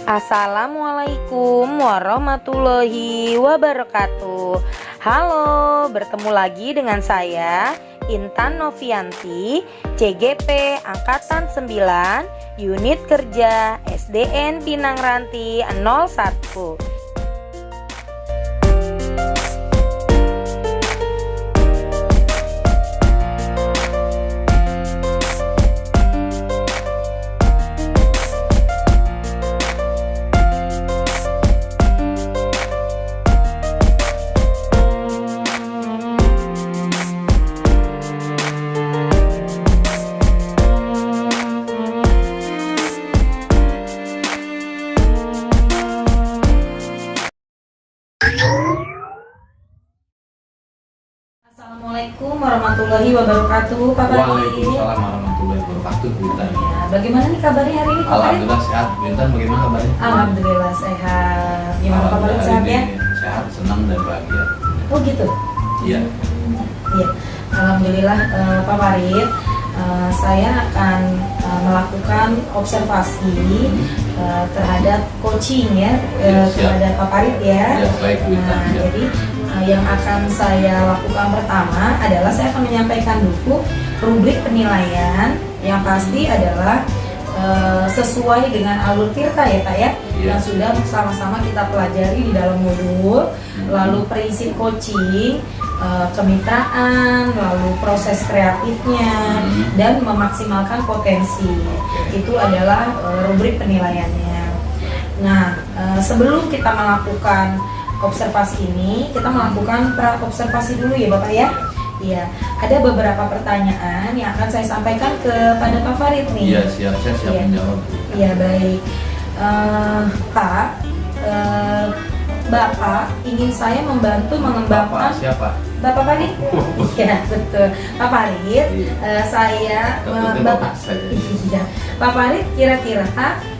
Assalamualaikum warahmatullahi wabarakatuh. Halo, bertemu lagi dengan saya Intan Novianti, CGP Angkatan 9, Unit Kerja SDN Pinang Ranti 01. Assalamualaikum warahmatullahi wabarakatuh, Pak Farid. Waalaikumsalam warahmatullahi wabarakatuh, Bu Intan. Ya, bagaimana nih kabarnya hari ini, Pak Farid? Alhamdulillah sehat, Bu Intan. Bagaimana kabarnya? Alhamdulillah sehat. Gimana Pak Farid, sehat ya? Sehat, senang dan bahagia. Oh gitu? Iya. Iya. Alhamdulillah, Pak Farid. Saya akan melakukan observasi terhadap coaching ya, terhadap Pak Farid ya. Ya, baik Bu Intan. Jadi yang akan saya lakukan pertama adalah saya akan menyampaikan dulu rubrik penilaian yang pasti adalah sesuai dengan alur tirta ya Pak ya, yang sudah sama-sama kita pelajari di dalam modul. Lalu prinsip coaching, kemitraan, lalu proses kreatifnya, dan memaksimalkan potensi. Itu adalah rubrik penilaiannya. Nah, sebelum kita melakukan observasi ini, kita melakukan pra-observasi dulu ya Bapak ya. Iya, ada beberapa pertanyaan yang akan saya sampaikan kepada Pak Farid nih. Iya, siap, saya siap menjawab. Iya, baik. Pak, Bapak ingin saya membantu mengembangkan. Bapak siapa? Bapak Farid? Ya, betul. Pak Farid, Bapak saya. Iya. Pak Farid kira-kira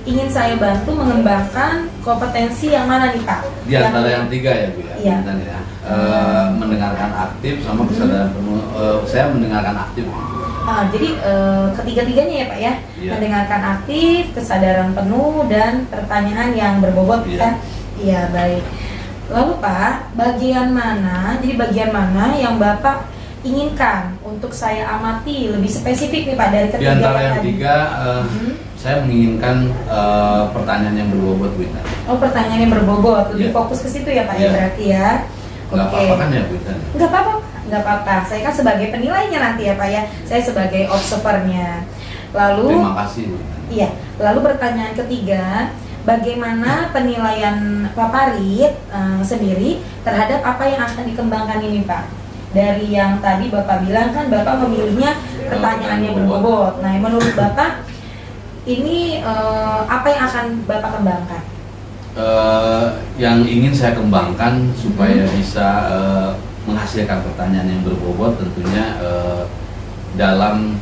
ingin saya bantu mengembangkan kompetensi yang mana nih Pak? Di antara yang tiga ya Bu ya. Iya. Intan, ya. Mendengarkan aktif sama kesadaran penuh. Saya mendengarkan aktif. Jadi ketiga-tiganya ya Pak ya, Iya. mendengarkan aktif, kesadaran penuh, dan pertanyaan yang berbobot Iya. kan? Iya, baik. Lalu Pak, bagian mana yang Bapak inginkan untuk saya amati lebih spesifik nih Pak dari Di ketiga antara yang tadi? tiga, saya menginginkan pertanyaan yang berbobot Bu Intan. Oh, pertanyaan yang berbobot, lebih Iya. fokus ke situ ya Pak ya Iya. berarti ya. Nggak Oke. apa-apa kan ya Bu Intan? Nggak apa-apa, nggak apa-apa. Saya kan sebagai penilainya nanti ya Pak ya. Saya sebagai observernya. Lalu, Terima kasih Bu Intan. iya. Lalu pertanyaan ketiga, bagaimana penilaian Pak Farid sendiri terhadap apa yang akan dikembangkan ini Pak? Dari yang tadi Bapak bilang kan Bapak memilihnya pertanyaannya berbobot. Nah, menurut Bapak ini apa yang akan Bapak kembangkan? Yang ingin saya kembangkan supaya bisa menghasilkan pertanyaan yang berbobot tentunya dalam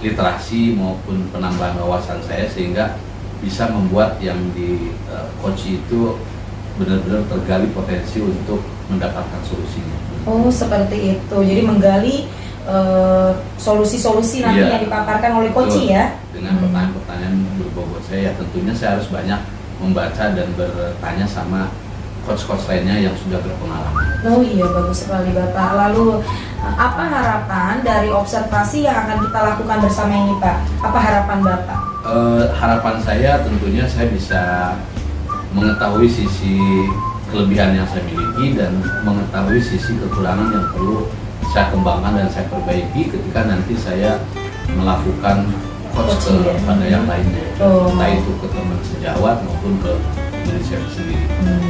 literasi maupun penambahan wawasan saya, sehingga bisa membuat yang di coach itu benar-benar tergali potensi untuk mendapatkan solusinya. Oh, seperti itu. Jadi menggali solusi-solusi nanti yang dipaparkan oleh coach ya. Dengan pertanyaan-pertanyaan berbobot saya, ya tentunya saya harus banyak membaca dan bertanya sama coach-coach lainnya yang sudah berpengalaman. Oh iya, bagus sekali Bapak. Lalu apa harapan dari observasi yang akan kita lakukan bersama ini Pak? Apa harapan Bapak? Harapan saya tentunya saya bisa mengetahui sisi kelebihan yang saya miliki dan mengetahui sisi kekurangan yang perlu saya kembangkan dan saya perbaiki ketika nanti saya melakukan coach kepada yang lainnya. Entah itu ke teman sejawat maupun ke diri saya sendiri.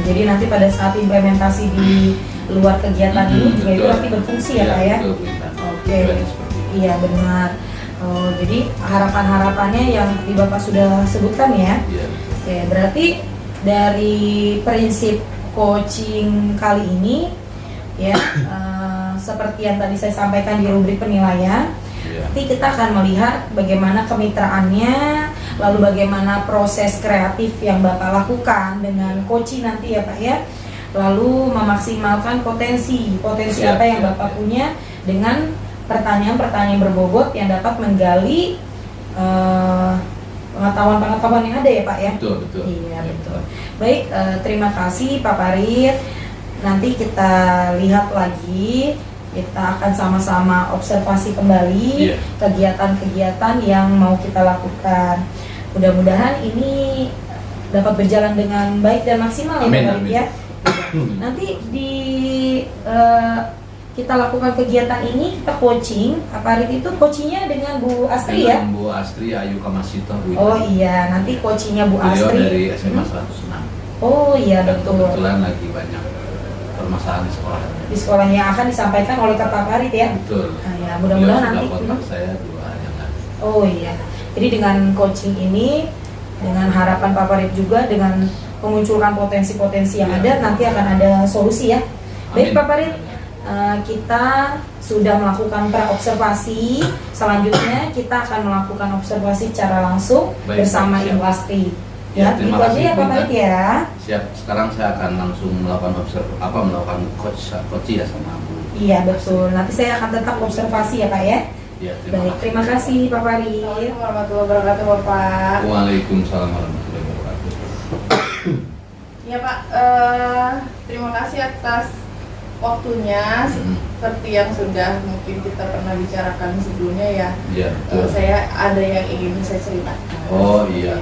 Jadi nanti pada saat implementasi di luar kegiatan ini juga itu nanti berfungsi ya Pak ya? Betul, betul. Oke, iya benar. Jadi harapan-harapannya yang di Bapak sudah sebutkan ya? Iya. Oke, berarti dari prinsip coaching kali ini ya, seperti yang tadi saya sampaikan di rubrik penilaian, nanti kita akan melihat bagaimana kemitraannya, lalu bagaimana proses kreatif yang Bapak lakukan dengan coaching nanti ya Pak ya, lalu memaksimalkan potensi apa yang Bapak punya dengan pertanyaan-pertanyaan berbobot yang dapat menggali pengetahuan yang ada ya Pak ya. Betul, betul. Iya betul. Baik, terima kasih Pak Farid. Nanti kita lihat lagi, kita akan sama-sama observasi kembali kegiatan-kegiatan yang mau kita lakukan. Mudah-mudahan ini dapat berjalan dengan baik dan maksimal ya Pak Farid ya. Nanti di kita lakukan kegiatan ini, kita coaching. Pak Farid itu coachingnya dengan Bu Astri ya? Bu Astri Ayu Kamasito. Oh iya, nanti coachingnya Bu Beliau Astri dari SMA 106. Oh iya Dan betul. kebetulan lagi banyak permasalahan di sekolah. Di sekolahnya yang akan disampaikan oleh Kak Farid ya? Betul. Nah, ya mudah-mudahan Beliau nanti. sudah kontak saya 2 hari yang lalu. Oh iya. Jadi dengan coaching ini, dengan harapan Pak Farid juga, dengan memunculkan potensi-potensi yang ada, nanti akan ada solusi ya. Baik Pak Farid, kita sudah melakukan pra-observasi. Selanjutnya kita akan melakukan observasi secara langsung bersama Ibu Astri. Ya, itu aja ya Pak Farid ya. Siap. Sekarang saya akan langsung melakukan melakukan coach ya sama Bu. Iya betul. Nanti saya akan tetap observasi ya Pak ya. Ya, Baik, terima kasih Pak Farid. Assalamualaikum warahmatullahi wabarakatuh Bapak. Waalaikumsalam warahmatullahi wabarakatuh. Ya Pak, terima kasih atas waktunya. Seperti yang sudah mungkin kita pernah bicarakan sebelumnya ya. Iya, betul. Saya ada yang ingin saya ceritakan. Oh iya.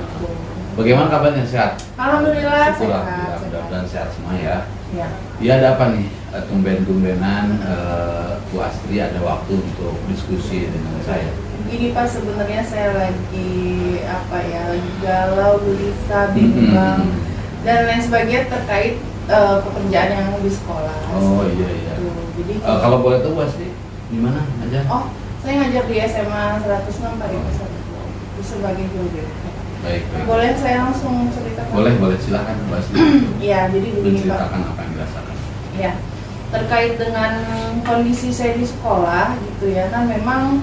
Bagaimana kabarnya, sehat? Alhamdulillah Syukurlah, sehat. mudah-mudahan sehat semua ya. Ya. Iya, ada apa nih? Tumben-tumbenan Bu Astri ada waktu untuk diskusi dengan saya. Gini Pak, sebenarnya saya lagi lagi galau, gelisah, bimbang dan lain sebagainya terkait pekerjaan yang di sekolah. Oh iya. Jadi Kalau boleh tahu Bu Astri, di mana aja? oh, saya ngajar di SMA 106 Pak Ibu sebagai guru. Baik. Boleh saya langsung ceritakan? Boleh, silakan Bu Astri. Iya, jadi begini Pak. Menceritakan apa yang dirasakan. Ya, terkait dengan kondisi saya di sekolah gitu ya, kan memang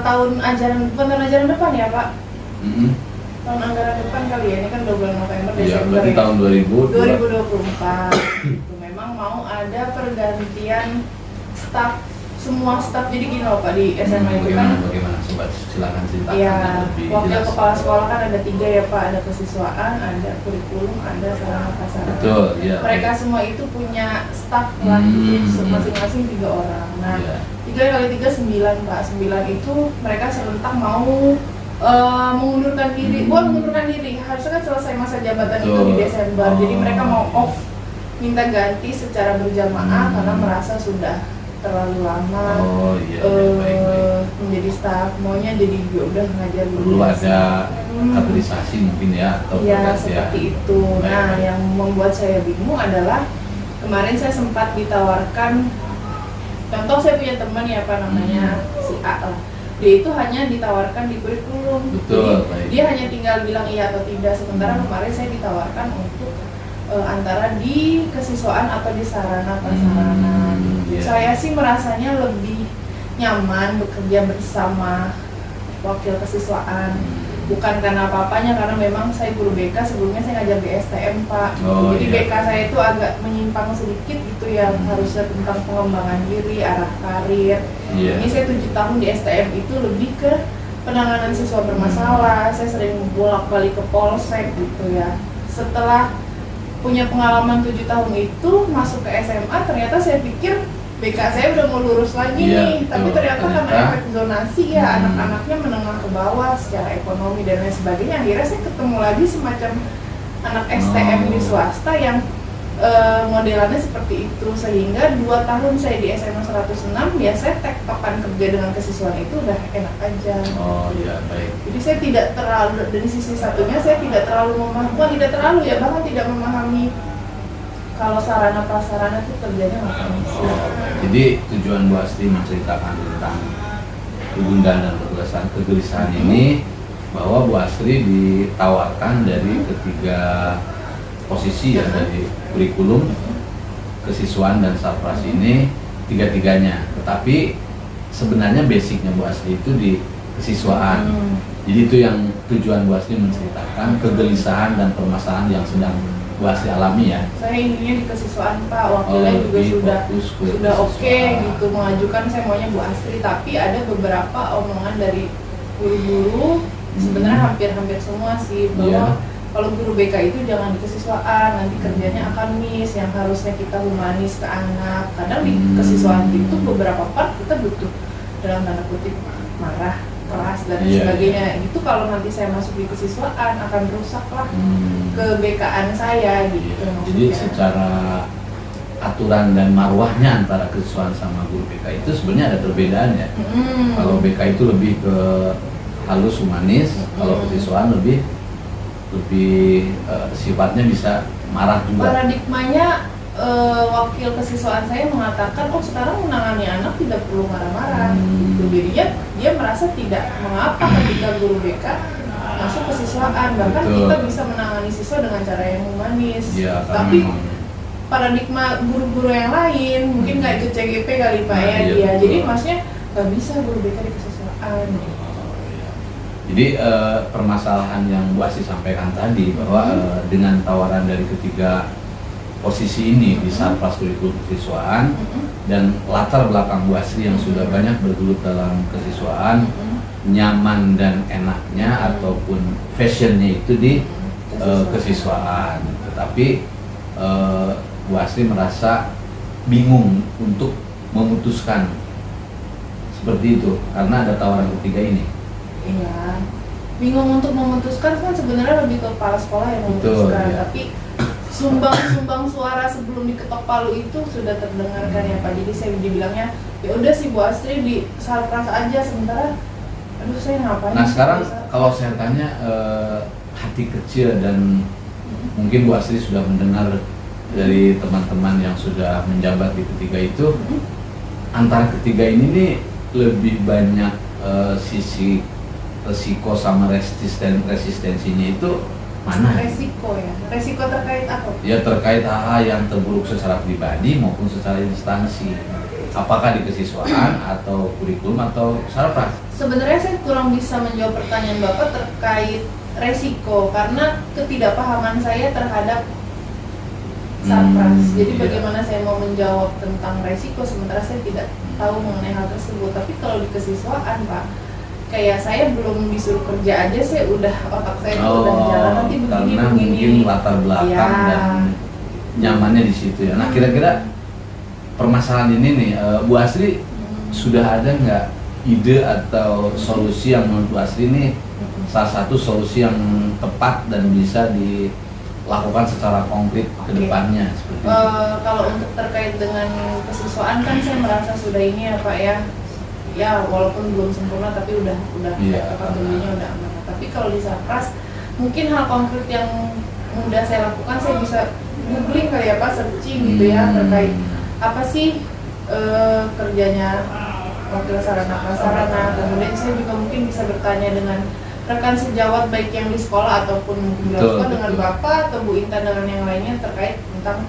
tahun ajaran depan ya Pak. Tahun anggaran depan kali ya, ini kan udah bulan November, Iya, Desember berarti ya. tahun 2024 itu memang mau ada pergantian semua staf. Jadi gini loh Pak, di SMA itu kan Bagaimana? Coba silakan ceritakan ya, lebih wakil jelas. kepala sekolah kan ada 3 ya Pak, ada kesiswaan, ada kurikulum, ada sarana prasarana. Betul, iya. Mereka semua itu punya staf lah, masing-masing 3 orang. Nah, Iya. 3 kali 3 9 Pak. 9 itu mereka serentak mau mengundurkan diri. Bukan mengundurkan diri, harusnya kan selesai masa jabatan itu di Desember. Jadi mereka mau off, minta ganti secara berjamaah karena merasa sudah terlalu lama baik. menjadi staf, maunya jadi udah ngajar Perlu ada kaderisasi mungkin ya, atau ya pergantian. seperti itu. Nah, yang membuat saya bingung adalah kemarin saya sempat ditawarkan, contoh saya punya teman ya apa namanya si A lah, dia itu hanya ditawarkan di kurikulum. Betul, Jadi baik. dia hanya tinggal bilang iya atau tidak. Sementara kemarin saya ditawarkan untuk antara di kesiswaan atau di sarana prasarana. Iya. Saya sih merasanya lebih nyaman bekerja bersama wakil kesiswaan. Bukan karena apa-apanya, karena memang saya guru BK, sebelumnya saya ngajar di STM Pak. Jadi iya. BK saya itu agak menyimpang sedikit gitu ya, harusnya tentang pengembangan diri, arah karir. Iya. Ini saya 7 tahun di STM itu lebih ke penanganan siswa bermasalah. Saya sering bolak-balik ke polsek gitu ya. Setelah punya pengalaman 7 tahun itu masuk ke SMA, ternyata saya pikir BK saya udah mau lurus lagi nih, tapi ternyata karena efek zonasi ya, anak-anaknya menengah ke bawah secara ekonomi dan lain sebagainya. Akhirnya saya ketemu lagi semacam anak STM di swasta yang modelannya seperti itu, sehingga 2 tahun saya di SMA 106 ya saya tektokan kerja dengan kesiswaan itu udah enak aja. Oh iya, baik. Jadi saya tidak terlalu, dari sisi satunya saya tidak terlalu memahami, bahkan tidak memahami kalau sarana prasarana itu kerjanya ngapain sih. Jadi tujuan Bu Astri menceritakan tentang kegundahan dan kegelisahan ini, bahwa Bu Astri ditawarkan dari ketiga posisi ya, dari kurikulum, kesiswaan dan sarprasi ini, tiga-tiganya. Tetapi sebenarnya basicnya Bu Astri itu di kesiswaan. Jadi itu yang tujuan Bu Astri menceritakan kegelisahan dan permasalahan yang sedang Bu Bu Astri alami ya. Saya inginnya di kesiswaan Pak, wakilnya juga lebih sudah fokus ke oke kesiswaan. gitu mengajukan saya maunya Bu Astri, tapi ada beberapa omongan dari guru-guru sebenarnya hampir-hampir semua sih bahwa kalau guru BK itu jangan di kesiswaan, nanti kerjanya akan miss, yang harusnya kita humanis ke anak. Kadang di kesiswaan itu beberapa part kita butuh dalam tanda kutip marah, keras dan sebagainya. Itu kalau nanti saya masuk di kesiswaan akan rusak lah ke BK-an saya gitu. Jadi secara aturan dan marwahnya antara kesiswaan sama guru BK itu sebenarnya ada perbedaan ya. Kalau BK itu lebih ke halus humanis, kalau kesiswaan lebih sifatnya bisa marah juga. Paradigmanya wakil kesiswaan saya mengatakan, oh sekarang menangani anak tidak perlu marah-marah. Gitu. Jadinya dia merasa tidak mengapa ketika guru BK masuk kesiswaan, bahkan kita bisa menangani siswa dengan cara yang humanis. Ya, tapi paradigma guru-guru yang lain mungkin nggak ikut CGP kali Pak ya dia. Jadi maksudnya nggak bisa guru BK di kesiswaan. Jadi permasalahan yang Bu Astri sampaikan tadi bahwa dengan tawaran dari ketiga posisi ini di Sarpras Kurikulum Kesiswaan dan latar belakang Bu Astri yang sudah banyak bergelut dalam kesiswaan, nyaman dan enaknya ataupun fashionnya itu di kesiswaan. Tetapi Bu Astri merasa bingung untuk memutuskan seperti itu karena ada tawaran ketiga ini. Iya, bingung untuk memutuskan kan sebenarnya lebih ke kepala sekolah yang memutuskan. Betul, tapi sumbang suara sebelum diketok palu itu sudah terdengarkan ya Pak. Jadi saya dibilangnya ya udah sih Bu Astri di Sarpras aja, sementara aduh saya ngapain. Nah sekarang kalau saya tanya hati kecil dan mungkin Bu Astri sudah mendengar dari teman-teman yang sudah menjabat di ketiga itu, antara ketiga ini nih lebih banyak sisi resiko sama resistensinya itu mana? Resiko ya, resiko terkait apa? Ya terkait hal-hal yang terburuk secara pribadi maupun secara instansi. Apakah di kesiswaan atau kurikulum atau Sarpras? Sebenarnya saya kurang bisa menjawab pertanyaan Bapak terkait resiko karena ketidakpahaman saya terhadap Sarpras. Jadi bagaimana saya mau menjawab tentang resiko sementara saya tidak tahu mengenai hal tersebut. Tapi kalau di kesiswaan Pak, kayak saya belum disuruh kerja aja saya udah otak saya udah jalan nanti begini karena mungkin latar belakang dan nyamannya di situ ya. Nah kira-kira permasalahan ini nih Bu Astri sudah ada nggak ide atau solusi yang menurut Bu Astri ini salah satu solusi yang tepat dan bisa dilakukan secara konkret ke depannya seperti itu? Kalau untuk terkait dengan kesiswaan kan saya merasa sudah ini ya Pak ya walaupun belum sempurna tapi udah kapabilitasnya udah aman. Tapi kalau di Sarpras mungkin hal konkret yang mudah saya lakukan, saya bisa googling kali ya Pak, searching gitu ya terkait apa sih kerjanya wakil sarana prasarana. Kemudian saya juga mungkin bisa bertanya dengan rekan sejawat baik yang di sekolah ataupun mungkin di sekolah dengan Bapak atau Bu Intan dengan yang lainnya terkait tentang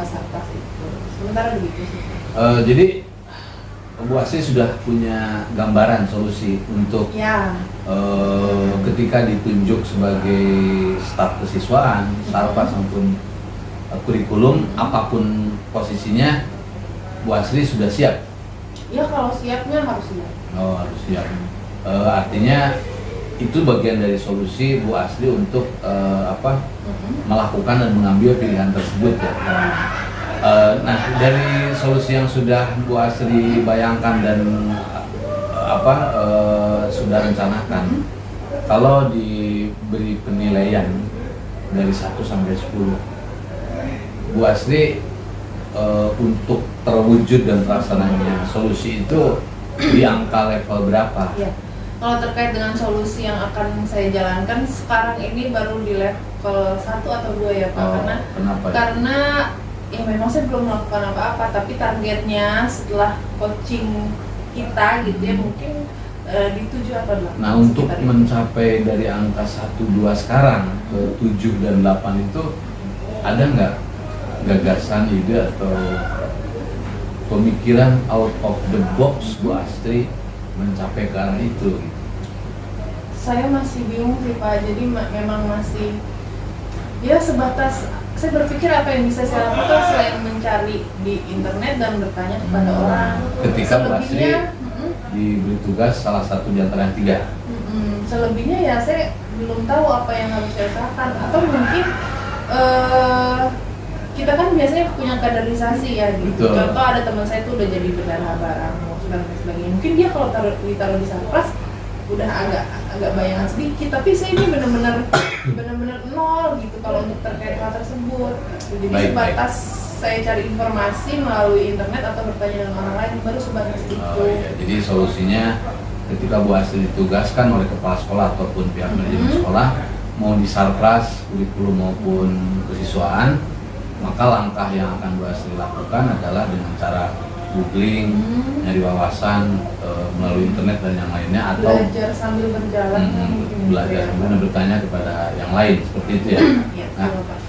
Sarpras itu. Sementara begitu sih. Jadi Bu Astri sudah punya gambaran solusi untuk ketika ditunjuk sebagai staf kesiswaan, Sarpras maupun kurikulum, apapun posisinya, Bu Astri sudah siap? Ya kalau siapnya harus siap. Oh harus siap. Artinya itu bagian dari solusi Bu Astri untuk melakukan dan mengambil pilihan tersebut ya. Nah dari solusi yang sudah Bu Astri bayangkan dan sudah rencanakan, kalau diberi penilaian dari 1 sampai 10, Bu Astri untuk terwujud dan terlaksananya solusi itu di angka level berapa? Ya. Kalau terkait dengan solusi yang akan saya jalankan sekarang ini baru di level 1 atau 2 ya Pak. Karena ya memang saya belum melakukan apa-apa, tapi targetnya setelah coaching kita gitu ya mungkin di 7 atau 8. Nah untuk mencapai dari angka 1, 2 sekarang ke 7 dan 8 itu ada nggak gagasan, ide atau pemikiran out of the box Bu Astri mencapai ke arah itu? Saya masih bingung sih Pak, jadi memang masih ya sebatas saya berpikir apa yang bisa saya lakukan selain mencari di internet dan bertanya kepada orang. Ketika Bu Asri Selebihnya, diberi tugas salah satu di antara yang 3. selebihnya ya saya belum tahu apa yang harus saya usahakan, atau mungkin kita kan biasanya punya kaderisasi ya gitu. Betul. Contoh ada teman saya tuh udah jadi bendahara barang dan sebagainya. Mungkin dia kalau ditaruh di Sarpras udah agak bayangan sedikit, tapi saya ini benar-benar nol gitu kalau untuk terkait hal tersebut. Jadi sebatas saya cari informasi melalui internet atau bertanya dengan orang lain, baru sebatas itu. Oh iya, jadi solusinya ketika Bu Asri ditugaskan oleh kepala sekolah ataupun pihak manajemen sekolah mau di Sarpras, kurikulum maupun kesiswaan, maka langkah yang akan Bu Asri lakukan adalah dengan cara googling, nyari wawasan melalui internet dan yang lainnya, atau belajar sambil berjalan, belajar kemudian bertanya kepada yang lain, seperti itu ya. Ya, Nah, betul, Pak.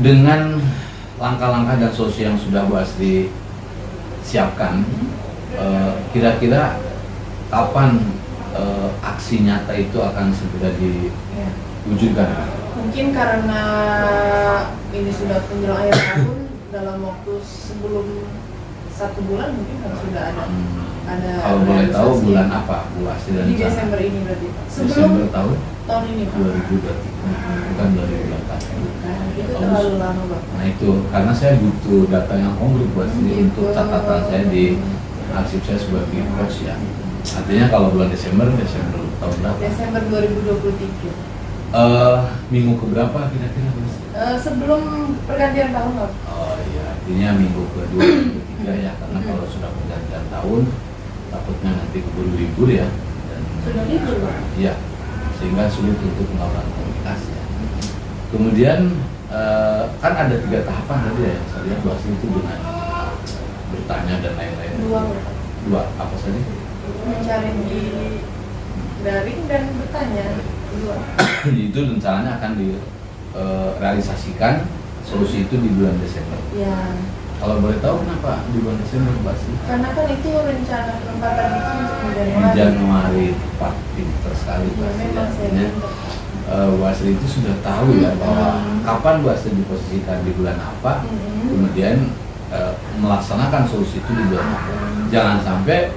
dengan langkah-langkah dan solusi yang sudah Bu Asri siapkan, kira-kira kapan aksi nyata itu akan segera Ya. diwujudkan? Mungkin karena ini sudah menjelang akhir tahun, dalam waktu sebelum 1 bulan mungkin harus sudah ada Kalau boleh tahu realisasi. bulan apa Bu Asri dan Di Desember ini berarti, Pak. Desember Sebelum tahun tahun ini, Pak. 2020, bukan 2024. Nah, itu terlalu lama, Pak. Nah itu karena saya butuh data yang konkret Bu Asri Gitu. untuk catatan saya di arsip saya sebagai coach ya. Artinya kalau bulan Desember tahun berapa? Desember 2023. Minggu keberapa kira-kira Bu Asri? Sebelum pergantian tahun, Pak. Oh iya, artinya minggu kedua, minggu ketiga ya, karena kalau sudah pergantian tahun takutnya nanti keburu libur ya. Dan Sudah libur, Pak. iya, sehingga sulit untuk melakukan komunikasi ya. Kemudian kan ada 3 tahapan tadi ya yang saya lihat Bu Asri itu dengan bertanya dan lain-lain. 2, Pak. 2 apa saja? Mencari di daring dan bertanya. 2. Itu rencananya akan direalisasikan solusi itu di bulan Desember. Ya. Kalau boleh tahu kenapa di bulan Desember Bu Asri? Karena kan itu rencana penempatan itu untuk Di Januari. Januari tepat, pinter sekali Bu Ya, Asri. memang saya Artinya, pinter. Bu Asri itu sudah tahu ya bahwa kapan Bu Asri diposisikan di bulan apa, kemudian melaksanakan solusi itu di bulan apa. Jangan sampai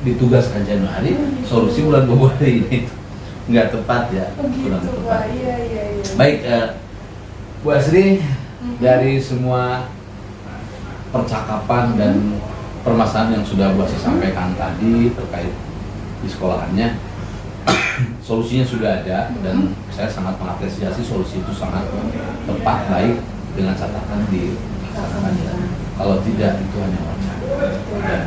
ditugaskan Januari, solusi bulan Februari ini nggak tepat ya, kurang Begitu, tepat. Pak. Iya. Baik, Bu Asri, dari semua percakapan dan permasalahan yang sudah Bu Asri sampaikan tadi terkait di sekolahannya, solusinya sudah ada dan saya sangat mengapresiasi solusi itu sangat tepat, baik, dengan catatan dilaksanakannya. Kalau tidak itu hanya wacana. Dan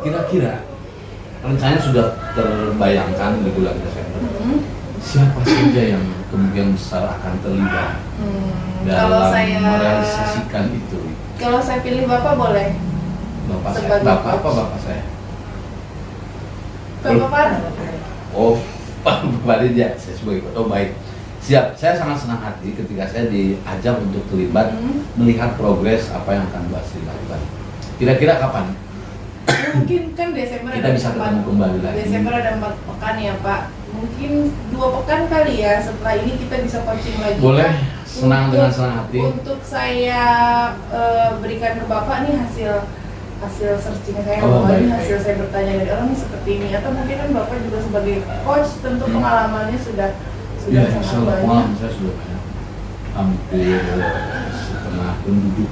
kira-kira rencananya sudah terbayangkan di bulan Desember siapa saja yang kemungkinan besar akan terlibat Kalau dalam saya merealisasikan itu? Kalau saya pilih Bapak boleh. Bapak saya, Sebagai bapak apa coach. bapak saya? Bapak Oh, Pak Ridya, saya sebagai coach. Oh baik, siap. Saya sangat senang hati ketika saya diajak untuk terlibat melihat progres apa yang akan Bu Asri lakukan. Kira-kira kapan mungkin kan Desember kita bisa ketemu kembali lagi? Desember ada 4 pekan ya Pak. Mungkin 2 pekan kali ya. Setelah ini kita bisa coaching lagi. Boleh, Pak. senang dengan senang hati. Untuk saya berikan ke Bapak nih hasil searching saya, Oh, bahwa ini baik, hasil baik. saya bertanya dari orang ini seperti ini, atau mungkin kan Bapak juga sebagai coach tentu pengalamannya sudah Ya, sangat insya Allah banyak. pengalaman saya sudah banyak. Hampir setengah penduduk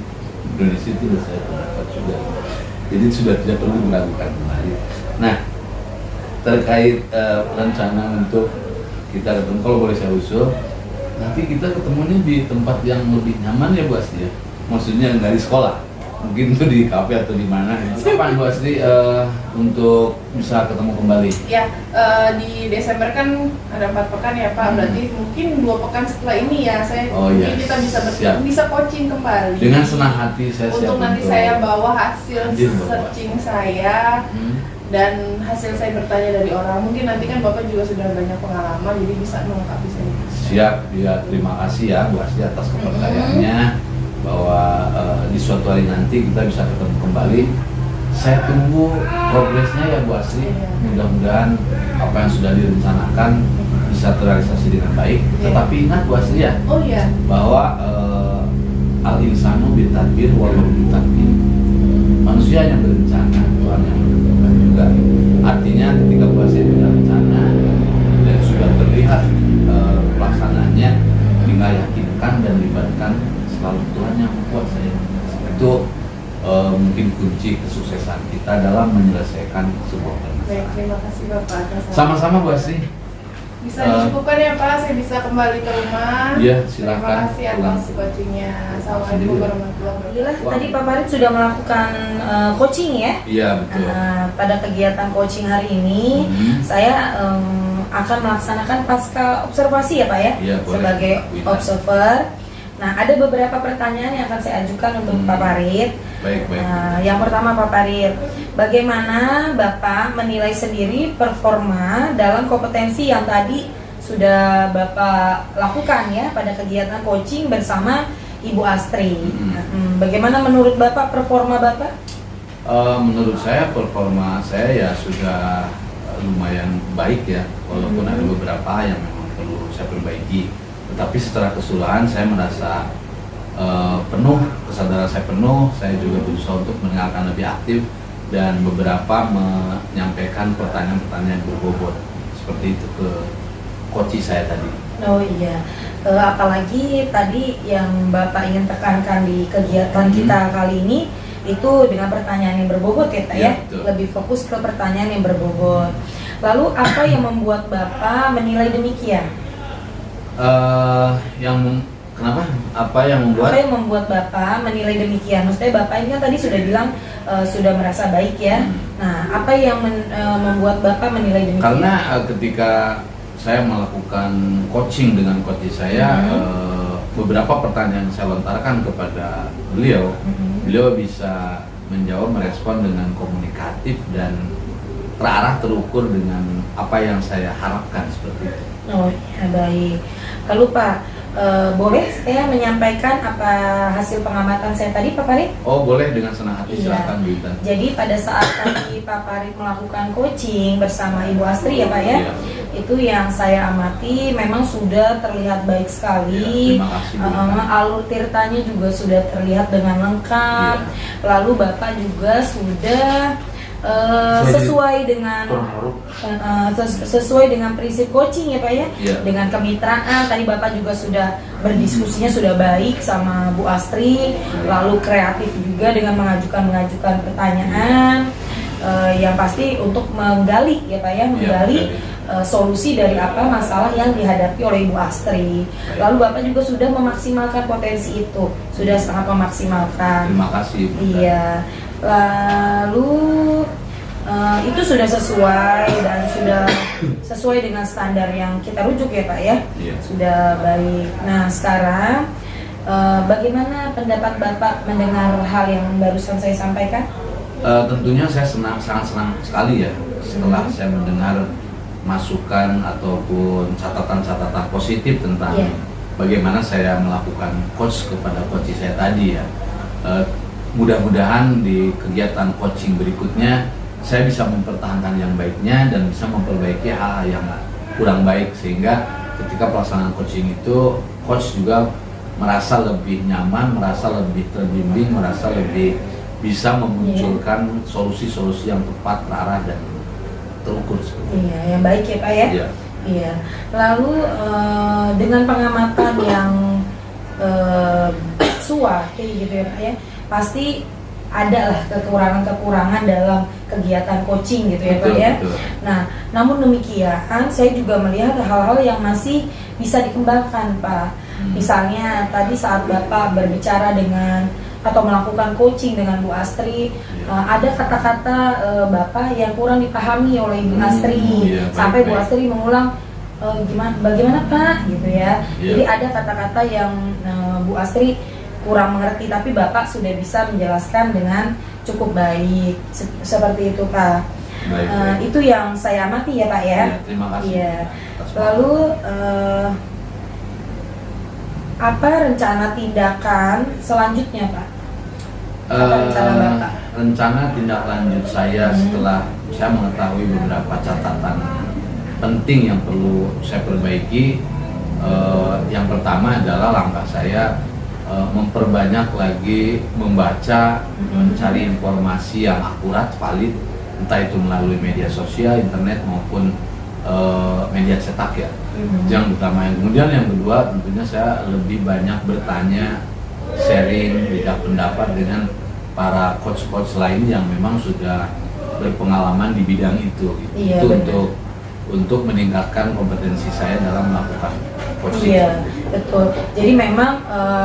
Indonesia itu sudah saya dapat juga. Jadi sudah tidak perlu meragukan kembali. Nah, terkait rencana untuk kita ketemu, kalau boleh saya usul, nanti kita ketemunya di tempat yang lebih nyaman ya Bu Asri ya. Maksudnya nggak di sekolah, mungkin itu di kafe atau di mana. Kapan Bu Asri untuk bisa ketemu kembali? Ya, di Desember kan ada 4 pekan ya Pak, berarti mungkin 2 pekan setelah ini ya saya Oh, mungkin iya. kita bisa Siap. bisa coaching kembali. Dengan senang hati saya siap Untuk nanti saya bawa hasil hadir, Bapak. searching saya dan hasil saya bertanya dari orang. Mungkin nanti kan Bapak juga sudah banyak pengalaman, jadi bisa melengkapi saya. Siap, ya terima kasih ya Bu Asri atas kepercayaannya bahwa di suatu hari nanti kita bisa ketemu kembali. Saya tunggu progresnya ya Bu Asri. Iya. Mudah-mudahan apa yang sudah direncanakan bisa terrealisasi dengan baik. Iya. Tetapi ingat Bu Asri ya, Oh iya. bahwa al insanu bitadbir walau bitadbir. Manusia yang berencana, Tuhan yang menentukan juga. Artinya ketika Bu Asri berencana dan sudah terlihat pelaksanaannya, tinggal yakinkan dan libatkan selalu Tuhan yang membuat saya. Itu mungkin kunci kesuksesan kita dalam menyelesaikan sebuah Baik, permasalahan. terima kasih Bapak atas Sama-sama Bu Asri. Bisa dicukupkan ya Pak, saya bisa kembali ke rumah. Iya, silakan. Terima kasih atas Pulang. coachingnya. Assalamualaikum warahmatullahi Alhamdulillah wabarakatuh. tadi Pak Farid sudah melakukan coaching ya. Iya betul. Pada kegiatan coaching hari ini saya akan melaksanakan pasca observasi ya Pak ya, Iya, boleh. sebagai Bisa. observer. Nah ada beberapa pertanyaan yang akan saya ajukan untuk Pak Farid. Baik. Yang pertama Pak Farid, bagaimana Bapak menilai sendiri performa dalam kompetensi yang tadi sudah Bapak lakukan ya pada kegiatan coaching bersama Ibu Astri? Bagaimana menurut Bapak performa Bapak? Menurut saya performa saya ya sudah lumayan baik ya, walaupun ada beberapa yang memang perlu saya perbaiki. Tetapi secara keseluruhan saya merasa penuh, kesadaran saya penuh. Saya juga berusaha untuk mendengarkan lebih aktif dan beberapa menyampaikan pertanyaan-pertanyaan yang berbobot seperti itu ke coach saya tadi. Oh iya, apalagi tadi yang Bapak ingin tekankan di kegiatan kita kali ini itu dengan pertanyaan yang berbobot ya Pak ya, Iya, betul. lebih fokus ke pertanyaan yang berbobot. Lalu apa yang membuat Bapak menilai demikian? Kenapa? Apa yang membuat? Apa yang membuat Bapak menilai demikian? Maksudnya Bapak ini kan tadi sudah bilang sudah merasa baik ya. Nah, apa yang membuat Bapak menilai demikian? Karena ketika saya melakukan coaching dengan coach saya, beberapa pertanyaan yang saya lontarkan kepada beliau, beliau bisa menjawab, merespon dengan komunikatif dan terarah, terukur dengan apa yang saya harapkan seperti itu. Oh ya, baik. Lalu Pak, boleh saya menyampaikan apa hasil pengamatan saya tadi Pak Farid? Oh boleh, dengan senang hati, Iya. silakan Bu Intan. Jadi pada saat tadi Pak Farid melakukan coaching bersama Ibu Astri ya Pak ya, Iya. itu yang saya amati memang sudah terlihat baik sekali. Iya, terima kasih, Bu Intan. Alur tirtanya juga sudah terlihat dengan lengkap. Iya. Lalu Bapak juga sudah sesuai dengan sesuai dengan prinsip coaching ya Pak ya, Iya. dengan kemitraan. Tadi Bapak juga sudah berdiskusinya sudah baik sama Bu Astri, lalu kreatif juga dengan mengajukan pertanyaan yang pasti untuk menggali ya Pak ya, menggali solusi dari apa masalah yang dihadapi oleh Ibu Astri. Lalu Bapak juga sudah memaksimalkan potensi itu, sudah sangat memaksimalkan. Terima kasih Bu Intan. Iya. Lalu itu sudah sesuai dan sudah sesuai dengan standar yang kita rujuk ya Pak ya. Iya. Sudah baik. Nah sekarang bagaimana pendapat Bapak mendengar hal yang barusan saya sampaikan? Tentunya saya sangat senang sekali ya setelah saya mendengar masukan ataupun catatan-catatan positif tentang Iya. bagaimana saya melakukan coach kepada coach saya tadi ya. Mudah-mudahan di kegiatan coaching berikutnya saya bisa mempertahankan yang baiknya dan bisa memperbaiki hal yang kurang baik, sehingga ketika pelaksanaan coaching itu coach juga merasa lebih nyaman, merasa lebih terbimbing, merasa lebih bisa memunculkan solusi-solusi yang tepat, terarah dan terukur seperti itu. Iya, yang baik ya Pak ya. Iya. Iya. Lalu dengan pengamatan yang suah kayak gitu ya Pak ya, pasti ada lah kekurangan-kekurangan dalam kegiatan coaching gitu ya Pak ya. Betul. Nah, namun demikian saya juga melihat hal-hal yang masih bisa dikembangkan Pak. Misalnya tadi saat Bapak berbicara dengan atau melakukan coaching dengan Bu Astri, ada kata-kata Bapak yang kurang dipahami oleh Ibu Astri, iya, sampai Bu baik. Astri mengulang bagaimana Pak gitu ya. Iya. Jadi ada kata-kata yang Bu Astri kurang mengerti, tapi Bapak sudah bisa menjelaskan dengan cukup baik. Seperti itu Pak. Baik, baik. Itu yang saya amati ya Pak ya. Iya, terima kasih. Iya. Atas Lalu apa rencana tindakan selanjutnya Pak? Apa rencana Bapak? Rencana tindak lanjut saya setelah saya mengetahui beberapa catatan penting yang perlu saya perbaiki. Yang pertama adalah langkah saya memperbanyak lagi membaca, mencari informasi yang akurat, valid, entah itu melalui media sosial, internet maupun media cetak ya. Yang utama. Kemudian yang kedua tentunya saya lebih banyak bertanya, sharing, beda pendapat dengan para coach-coach lain yang memang sudah berpengalaman di bidang itu. Iya, Itu untuk meningkatkan kompetensi saya dalam melakukan coaching. Iya, betul. Jadi memang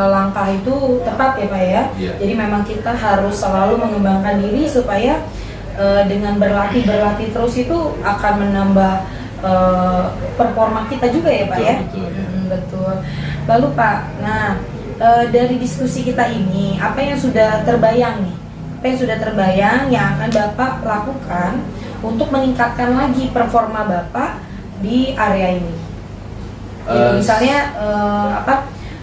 langkah itu tepat ya Pak ya. Iya. Jadi memang kita harus selalu mengembangkan diri supaya dengan berlatih terus itu akan menambah performa kita juga ya Pak Betul, ya. betul, ya. Betul. Lalu Pak, nah dari diskusi kita ini apa yang sudah terbayang nih? Apa yang sudah terbayang yang akan Bapak lakukan untuk meningkatkan lagi performa Bapak di area ini? Jadi misalnya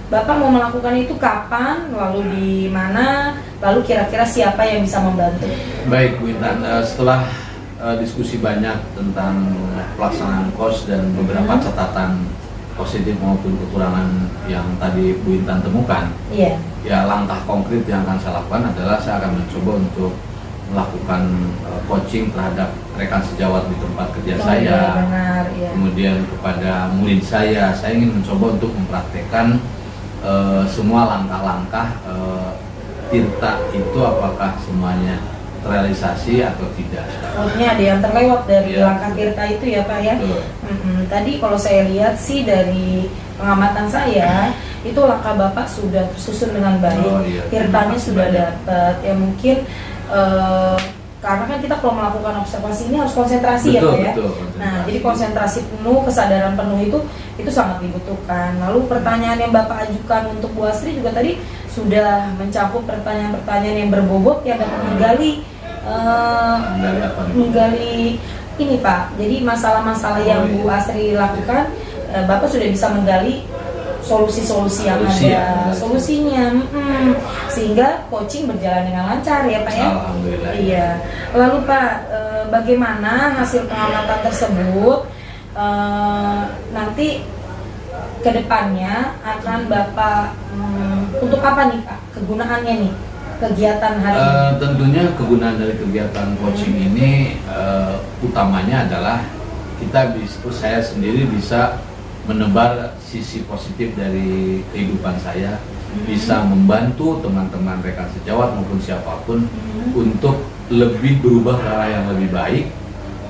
Bapak mau melakukan itu kapan, lalu di mana, lalu kira-kira siapa yang bisa membantu? Baik Bu Intan, setelah diskusi banyak tentang pelaksanaan course dan beberapa catatan positif maupun kekurangan yang tadi Bu Intan temukan, Iya. ya langkah konkret yang akan saya lakukan adalah saya akan mencoba untuk melakukan coaching terhadap rekan sejawat di tempat kerja saya. Iya, benar, iya. Kemudian kepada murid saya ingin mencoba untuk mempraktekkan semua langkah-langkah Tirta itu apakah semuanya terrealisasi atau tidak. Oh, ini ada yang terlewat dari Iya. langkah Tirta itu ya Pak ya. Betul. Tadi kalau saya lihat sih dari pengamatan saya itu langkah Bapak sudah tersusun dengan baik. Oh, iya. Tirtanya Terima kasih sudah banyak. dapat. Ya mungkin karena kan kita kalau melakukan observasi ini harus konsentrasi ya Betul, Pak ya. betul, Nah, konsentrasi. jadi konsentrasi penuh, kesadaran penuh itu sangat dibutuhkan. Lalu pertanyaan yang Bapak ajukan untuk Bu Asri juga tadi sudah mencakup pertanyaan-pertanyaan yang berbobot yang dapat menggali Menggali apa nih? menggali ini Pak. Jadi masalah-masalah yang iya. Bu Asri lakukan, Bapak sudah bisa menggali solusi-solusi yang Solusi ya, ada, benar. solusinya, sehingga coaching berjalan dengan lancar ya Pak ya. Alhamdulillah. Iya. Lalu Pak, bagaimana hasil pengamatan tersebut nanti kedepannya akan Bapak untuk apa nih Pak? Kegunaannya nih kegiatan hari ini? Tentunya kegunaan dari kegiatan coaching ini utamanya adalah saya sendiri bisa menebar sisi positif dari kehidupan saya, bisa membantu teman-teman rekan sejawat maupun siapapun untuk lebih berubah ke arah yang lebih baik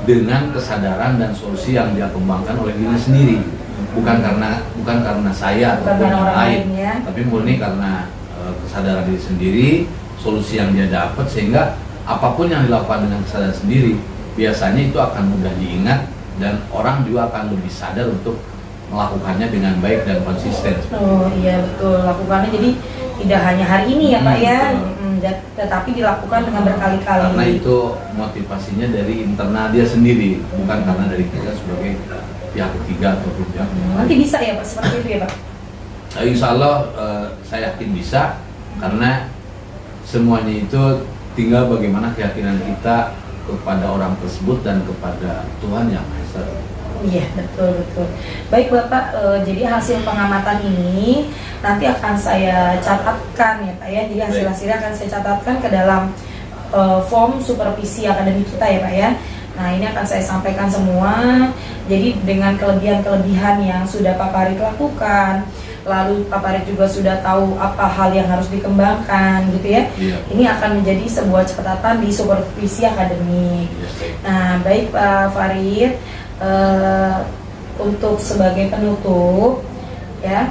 dengan kesadaran dan solusi yang dia kembangkan oleh diri sendiri, bukan karena saya Bukan ataupun karena yang orang lain, lain ya. tapi murni karena kesadaran diri sendiri, solusi yang dia dapat, sehingga apapun yang dilakukan dengan kesadaran sendiri biasanya itu akan mudah diingat dan orang juga akan lebih sadar untuk melakukannya dengan baik dan konsisten. Oh iya betul, lakukannya jadi tidak hanya hari ini ya Pak ya, betul. tetapi dilakukan dengan berkali-kali. Karena itu motivasinya dari internal dia sendiri, bukan karena dari kita sebagai pihak ketiga atau pihak yang lain. Nanti bisa ya Pak seperti itu ya Pak? Insya Allah saya yakin bisa, karena semuanya itu tinggal bagaimana keyakinan kita kepada orang tersebut dan kepada Tuhan Yang Maha Esa. Iya betul. Baik Bapak, jadi hasil pengamatan ini nanti akan saya catatkan ya Pak ya. Jadi hasil-hasilnya akan saya catatkan ke dalam form supervisi akademik kita ya Pak ya. Nah ini akan saya sampaikan semua. Jadi dengan kelebihan-kelebihan yang sudah Pak Farid lakukan, lalu Pak Farid juga sudah tahu apa hal yang harus dikembangkan gitu ya. Iya. Ini akan menjadi sebuah catatan di supervisi akademik. Iya, baik. Nah baik Pak Farid, untuk sebagai penutup ya,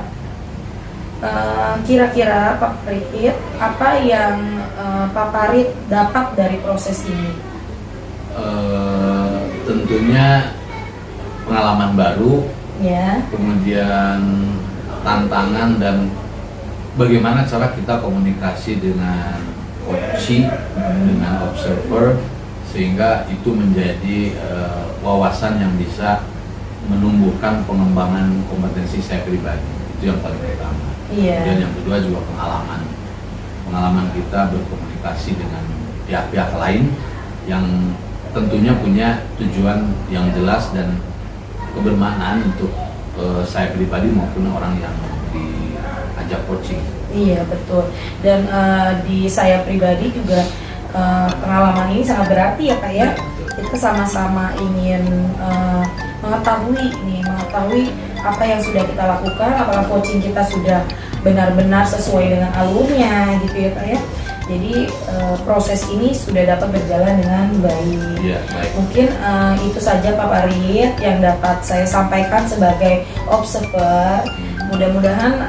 kira-kira Pak Farid apa yang Pak Farid dapat dari proses ini? Tentunya pengalaman baru, Ya. kemudian tantangan dan bagaimana cara kita komunikasi dengan coaching, dengan observer, sehingga itu menjadi wawasan yang bisa menumbuhkan pengembangan kompetensi saya pribadi. Itu yang paling pertama. Iya. Dan yang kedua juga pengalaman kita berkomunikasi dengan pihak-pihak lain yang tentunya punya tujuan yang jelas dan kebermanfaatan untuk saya pribadi maupun orang yang diajak coaching. Iya betul. Dan di saya pribadi juga pengalaman ini sangat berarti ya Pak ya. Kita sama-sama ingin mengetahui apa yang sudah kita lakukan, apakah coaching kita sudah benar-benar sesuai dengan alurnya gitu ya Pak ya. Jadi proses ini sudah dapat berjalan dengan baik. Ya, baik. Mungkin itu saja Pak Farid yang dapat saya sampaikan sebagai observer. Mudah-mudahan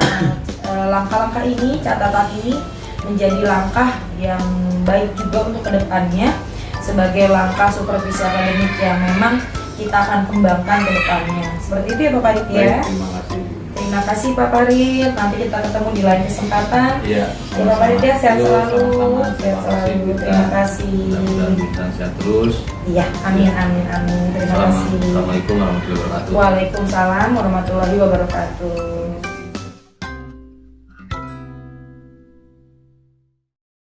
langkah-langkah ini, catatan ini menjadi langkah yang baik juga untuk kedepannya sebagai langkah supervisi akademik yang memang kita akan kembangkan ke depannya. Seperti itu ya Pak Farid ya. Baik, terima kasih. Terima kasih Pak Farid. Nanti kita ketemu di lain kesempatan. Iya. Ya, Pak Farid ya, sehat Yo, selalu. sama-sama. Sehat Terima kasih, selalu. Gita. Terima kasih. Mudah-mudahan kita sehat terus. Iya, amin amin amin. Terima kasih. Assalamualaikum warahmatullahi wabarakatuh. Waalaikumsalam warahmatullahi wabarakatuh.